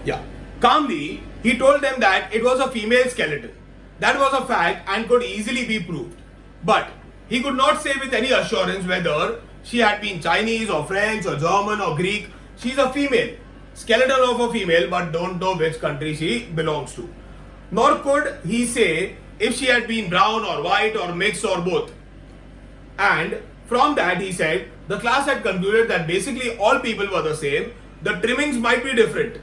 Yeah. Calmly, he told them that it was a female skeleton. That was a fact and could easily be proved. But he could not say with any assurance whether she had been Chinese or French or German or Greek. She's a female. Skeleton of a female, but don't know which country she belongs to. Nor could he say if she had been brown or white or mixed or both. And from that, he said the class had concluded that basically all people were the same. The trimmings might be different,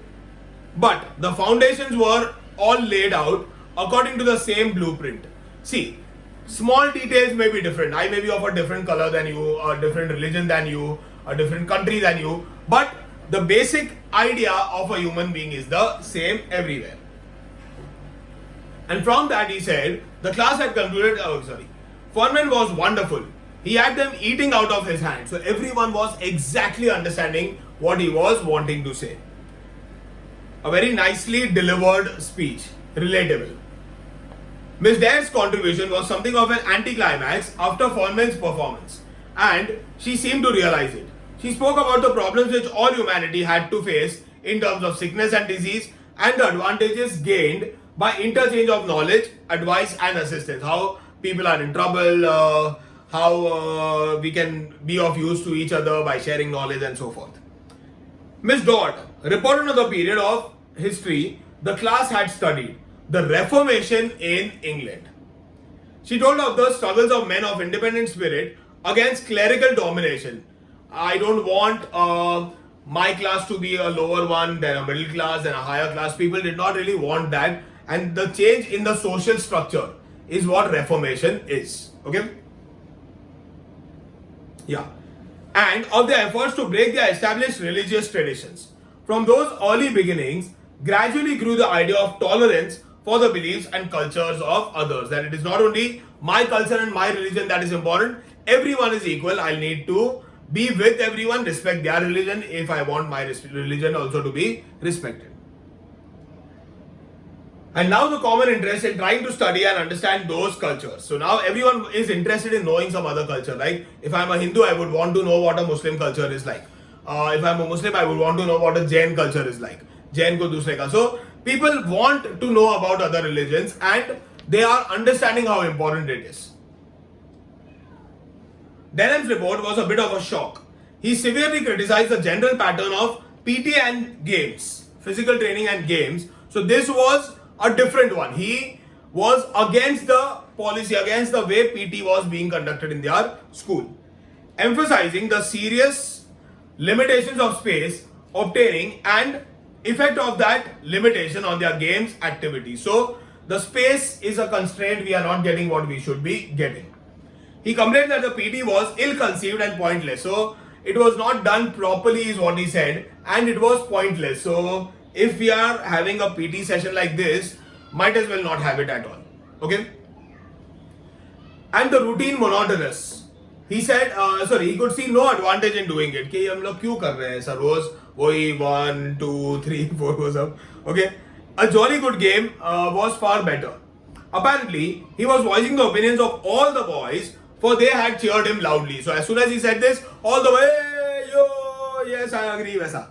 but the foundations were all laid out according to the same blueprint. See, small details may be different. I may be of a different color than you, a different religion than you, a different country than you, but the basic idea of a human being is the same everywhere. And from that, he said the class had concluded. Feynman was wonderful. He had them eating out of his hand, so everyone was exactly understanding what he was wanting to say. A very nicely delivered speech, relatable. Miss Dare's contribution was something of an anticlimax after Feynman's performance, and she seemed to realize it. She spoke about the problems which all humanity had to face in terms of sickness and disease, and the advantages gained by interchange of knowledge, advice, and assistance. How people are in trouble, how we can be of use to each other by sharing knowledge, and so forth. Miss Dodd reported on the period of history the class had studied, the Reformation in England. She told of the struggles of men of independent spirit against clerical domination. I don't want my class to be a lower one than a middle class and a higher class. People did not really want that, and the change in the social structure is what Reformation is. Okay? Yeah. And of their efforts to break their established religious traditions. From those early beginnings, gradually grew the idea of tolerance for the beliefs and cultures of others. That it is not only my culture and my religion that is important, everyone is equal. I need to be with everyone, respect their religion if I want my religion also to be respected. And now the common interest in trying to study and understand those cultures. So now everyone is interested in knowing some other culture. Like if I'm a Hindu, I would want to know what a Muslim culture is like. If I'm a Muslim, I would want to know what a Jain culture is like. Jain ko dusre ka. So people want to know about other religions and they are understanding how important it is. Denham's report was a bit of a shock. He severely criticized the general pattern of PT and games, physical training and games. So this was a different one. He was against the policy, against the way PT was being conducted in their school, emphasizing the serious limitations of space obtaining and effect of that limitation on their games activity. So the space is a constraint. We are not getting what we should be getting. He complained that the PT was ill-conceived and pointless. So it was not done properly is what he said, and it was pointless. So if we are having a PT session like this, might as well not have it at all. Okay? And the routine monotonous. He said, he could see no advantage in doing it. कि हम लोग क्यों कर रहे हैं sir रोज वही 1, 2, 3, 4 वो सब. Okay? A jolly good game was far better. Apparently, he was voicing the opinions of all the boys, for they had cheered him loudly. So as soon as he said this, all the way, yo, yes, I agree, वैसा.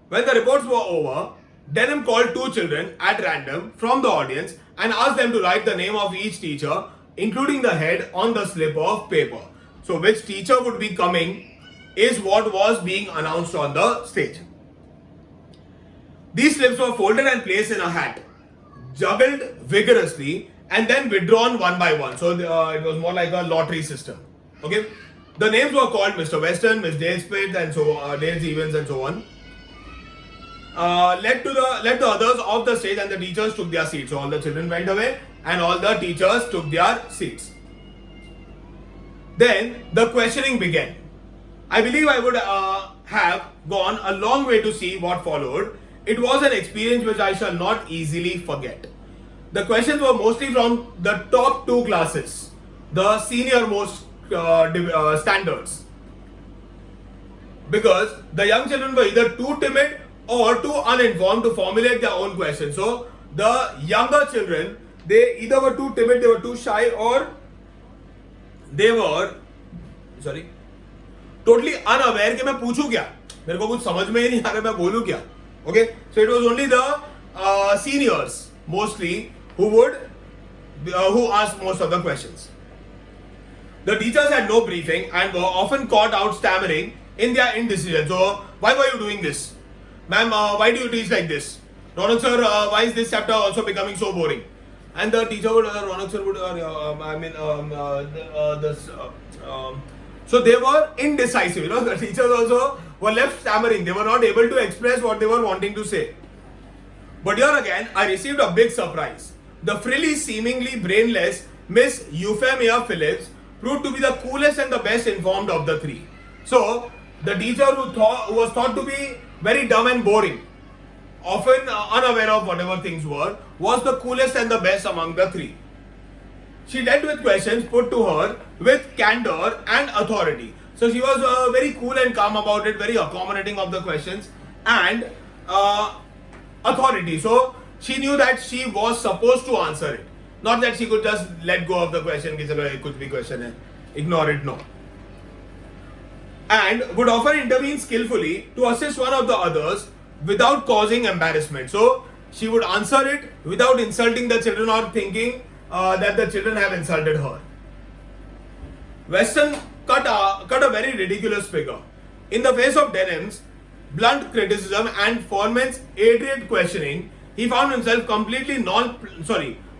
When the reports were over, Denham called 2 children at random from the audience and asked them to write the name of each teacher, including the head, on the slip of paper. So which teacher would be coming is what was being announced on the stage. These slips were folded and placed in a hat, juggled vigorously, and then withdrawn one by one. So it was more like a lottery system. Okay, the names were called Mr. Weston, Miss Dale Spade, and so Dale Evans, and so on. Led the others off the stage, and the teachers took their seats. So all the children went away, and all the teachers took their seats. Then the questioning began. I believe I would have gone a long way to see what followed. It was an experience which I shall not easily forget. The questions were mostly from the top 2 classes, the senior most standards, because the young children were either too timid or too uninformed to formulate their own questions. So the younger children, they either were too timid, they were too shy, or they were totally unaware कि मैं पूछूं क्या, मेरे को कुछ समझ में ही नहीं आ रहा मैं बोलूं क्या. Okay, so it was only the seniors mostly who asked most of the questions. The teachers had no briefing and were often caught out stammering in their indecision. So, why were you doing this? Ma'am, why do you teach like this? Ronak sir, why is this chapter also becoming so boring? And the teacher would, Ronak sir would, so they were indecisive. You know, the teachers also were left stammering. They were not able to express what they were wanting to say. But here again, I received a big surprise. The frilly, seemingly brainless Miss Euphemia Phillips proved to be the coolest and the best informed of the three. So, the teacher who was thought to be very dumb and boring, often unaware of whatever things were, was the coolest and the best among the three. She led with questions put to her with candor and authority. So she was very cool and calm about it, very accommodating of the questions and authority. So she knew that she was supposed to answer it. Not that she could just let go of the question, कि चलो ये कुछ भी question है, ignore it, no. And would often intervene skillfully to assist one of the others without causing embarrassment. So she would answer it without insulting the children or thinking that the children have insulted her. Weston cut a very ridiculous figure. In the face of Denham's blunt criticism and Foreman's adroit questioning, he found himself completely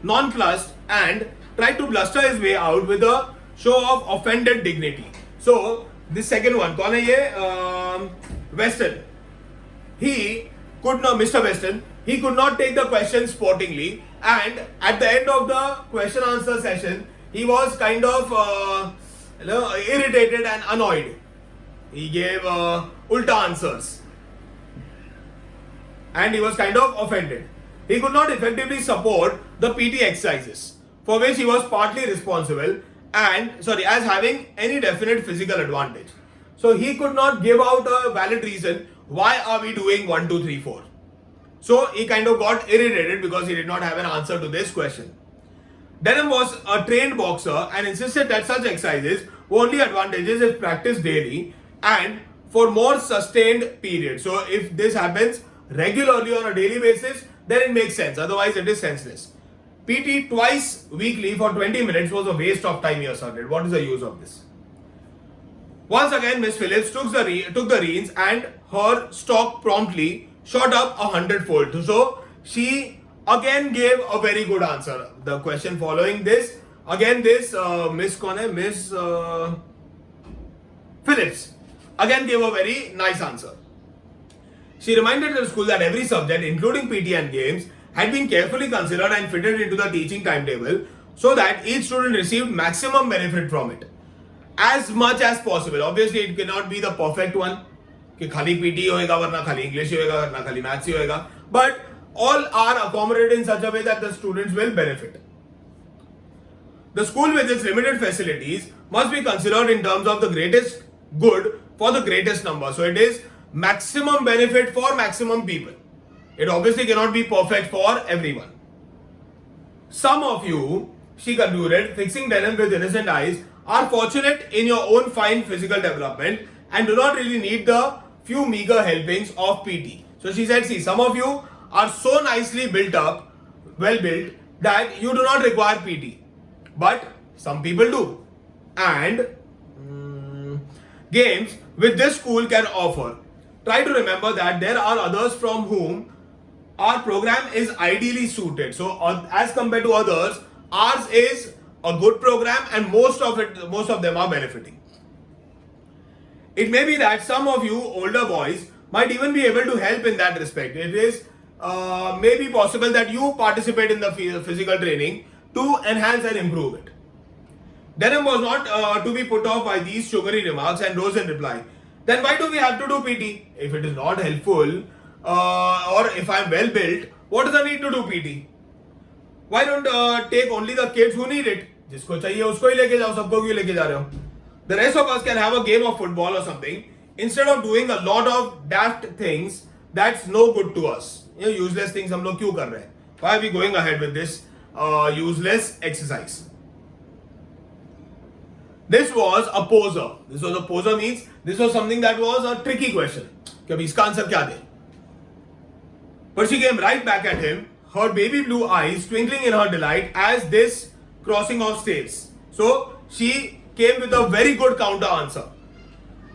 nonplussed and tried to bluster his way out with a show of offended dignity. So, this second one, कौन है ये? Weston. Mr. Weston, he could not take the question sportingly, and at the end of the question answer session, he was kind of irritated and annoyed. He gave ulta answers. And he was kind of offended. He could not effectively support the PT exercises, for which he was partly responsible as having any definite physical advantage. So he could not give out a valid reason why are we doing 1, 2, 3, 4. So he kind of got irritated because he did not have an answer to this question. Denham was a trained boxer and insisted that such exercises were only advantageous if practiced daily and for more sustained periods. So if this happens regularly on a daily basis, then it makes sense. Otherwise, it is senseless. PT twice weekly for 20 minutes was a waste of time, he asserted. What is the use of this? Once again, Miss Phillips took the reins and her stock promptly shot up 100-fold. So she again gave a very good answer. The question following this, again this Miss Phillips again gave a very nice answer. She reminded the school that every subject, including PT and games, had been carefully considered and fitted into the teaching timetable so that each student received maximum benefit from it. As much as possible. Obviously, it cannot be the perfect one. कि खाली PT होएगा वरना खाली English होएगा वरना खाली Maths ही होएगा. But all are accommodated in such a way that the students will benefit. The school with its limited facilities must be considered in terms of the greatest good for the greatest number. So it is maximum benefit for maximum people. It obviously cannot be perfect for everyone. Some of you, she concluded, fixing Denham with innocent eyes, are fortunate in your own fine physical development and do not really need the few meager helpings of PT. So she said, see, some of you are so nicely well built, that you do not require PT. But some people do. And games which this school can offer. Try to remember that there are others from whom our program is ideally suited. So as compared to others, ours is a good program and most of them are benefiting. It may be that some of you older boys might even be able to help in that respect. It is maybe possible that you participate in the physical training to enhance and improve it. Denham was not to be put off by these sugary remarks and rose in reply. Then why do we have to do PT? If it is not helpful or if I am well built, what is the need to do PT? Why don't take only the kids who need it? जिसको चाहिए उसको ही लेके जाओ, सबको क्यों लेके जा रहे हो? The rest of us can have a game of football or something instead of doing a lot of daft things that's no good to us. You know, useless things हम लोग क्यों कर रहे हैं? Why are we going ahead with this useless exercise? This was a poser. This was a poser means this was something that was a tricky question. कि अभी इसका answer क्या दे? But she came right back at him, her baby blue eyes twinkling in her delight as this crossing of states. So she came with a very good counter answer.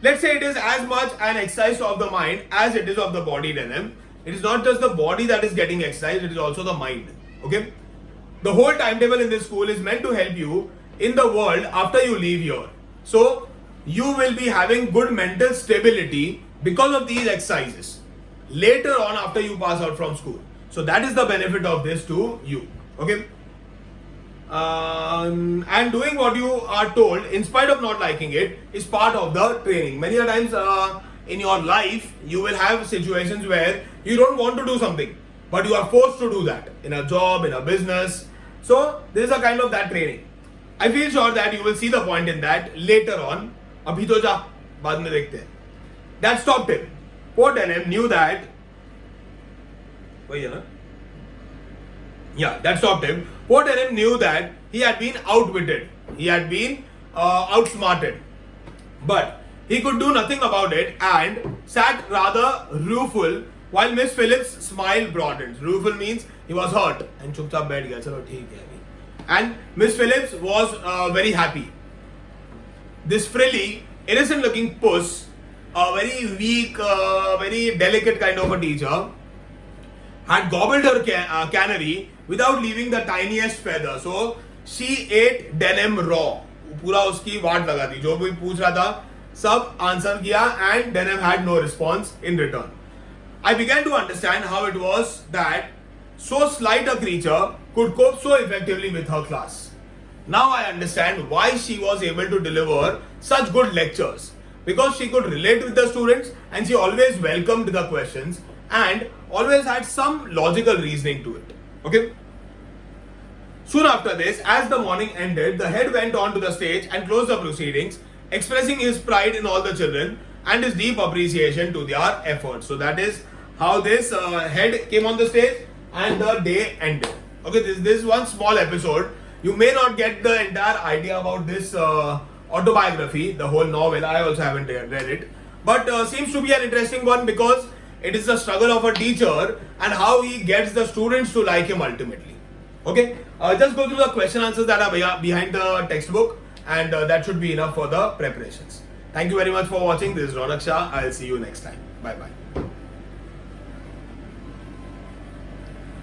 Let's say it is as much an exercise of the mind as it is of the body, Denim. It is not just the body that is getting exercised, it is also the mind. Okay? The whole timetable in this school is meant to help you in the world after you leave here. So you will be having good mental stability because of these exercises later on after you pass out from school. So that is the benefit of this to you. Okay? And doing what you are told in spite of not liking it is part of the training. Many a times in your life you will have situations where you don't want to do something but you are forced to do that in a job, in a business. So this is a kind of that training. I feel sure that you will see the point in that later on. Abhi to ja, baad mein dekhte hain. That stopped him. Poor Denim knew that. Yeah, that stopped him. Poor Denim knew that he had been outwitted. He had been outsmarted. But he could do nothing about it and sat rather rueful while Miss Phillips' smile broadened. Rueful means he was hurt and chupchap baith gaya. Chalo, theek hai. And Miss Phillips was very happy. This frilly, innocent looking puss, a very weak, very delicate kind of a teacher, had gobbled her canary without leaving the tiniest feather. So she ate Denim raw. पूरा उसकी वाट लगा दी. जो भी पूछ रहा था सब answer किया and Denim had no response in return. I began to understand how it was that so slight a creature could cope so effectively with her class. Now I understand why she was able to deliver such good lectures. Because she could relate with the students and she always welcomed the questions and always had some logical reasoning to it. Okay? Soon after this, as the morning ended, the head went on to the stage and closed the proceedings, expressing his pride in all the children and his deep appreciation to their efforts. So that is how this head came on the stage and the day ended. Okay, this is one small episode. You may not get the entire idea about this autobiography, the whole novel. I also haven't read it. But seems to be an interesting one because it is the struggle of a teacher and how he gets the students to like him ultimately. Okay, just go through the question answers that are behind the textbook and that should be enough for the preparations. Thank you very much for watching. This is Ronak Shah. I'll see you next time. Bye bye.